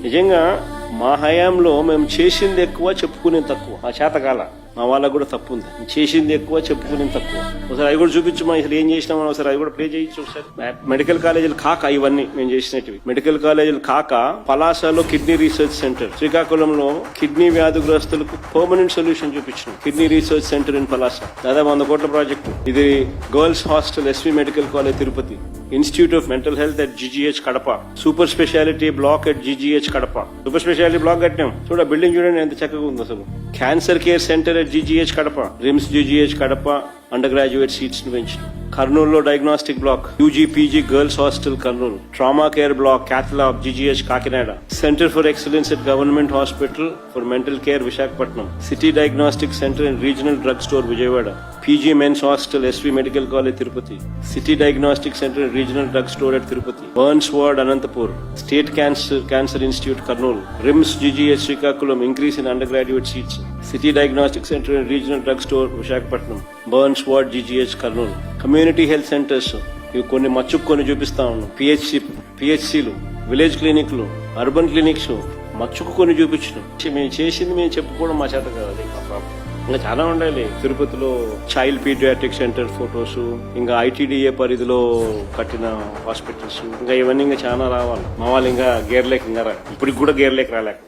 నిజంగా మా హయాంలో మేము చేసింది ఎక్కువ, చెప్పుకునేది తక్కువ. మా చేతకాల, మా వాళ్ళకు కూడా తప్పు ఉంది. చేసింది ఎక్కువ, చెప్పుకునేది తక్కువ. ఒకసారి అవి కూడా చూపించు, మా అసలు ఏం చేసినామో ఒకసారి అవి కూడా ప్లే చేయొచ్చు ఒకసారి. మెడికల్ కాలేజీలు కాక ఇవన్నీ మేము చేసినవి. మెడికల్ కాలేజీలు కాక పలాసలో కిడ్నీ రీసెర్చ్ సెంటర్, శ్రీకాకుళంలో కిడ్నీ వ్యాధిగ్రస్తులకు పర్మనెంట్ సొల్యూషన్ చూపించినాం. Kidney research centre in Palasa, దాదాపు 100 కోట్ల ప్రాజెక్టు. ఇది girls hostel SV medical college Tirupati, institute of mental health at GGH Kadapa, super speciality block at GGH Kadapa. Super speciality block కట్టినాం. చూడ బిల్డింగ్ చూడండి ఎంత చక్కగా ఉంది అసలు. Cancer care centre at GGH Kadapa, RIMS GGH Kadapa undergraduate seats ను పెంచినాం. కర్నూలులో diagnostic black, UG PG girls hostel Kurnool, trauma care block cath lab GGH Kakinada, centre for excellence at government hospital for mental care Visakhapatnam, city diagnostic centre and regional drug store Vijayawada, PG men's hostel SV medical college Tirupati, city diagnostic centre and regional drug store at Tirupati, burns ward Anantapur, state cancer institute Kurnool, RIMS GGH Srikakulam increase in undergraduate seats, city diagnostic centre and regional drug store Visakhapatnam, burns ward GGH Kurnool, community health centres ఇవి కొన్ని మచ్చుకు కొన్ని చూపిస్తా ఉన్నాం. పిహెచ్సిలు, village క్లినిక్లు, urban clinics మచ్చుకు కొన్ని చూపించడం. మేము చేసింది మేము చెప్పుకోవడం మా చేత కాదు. ఇంకా చాలా ఉండాలి. తిరుపతిలో చైల్డ్ పీడియాట్రిక్ సెంటర్ ఫొటోస్, ఇంకా ఐటీడీఏ పరిధిలో కట్టిన హాస్పిటల్స్, ఇంకా ఇవన్నీ ఇంకా చాలా రావాలి. మా వాళ్ళు ఇంకా గేర్లేక ఇంకా ఇప్పటికి కూడా గేర్లేక రాలేక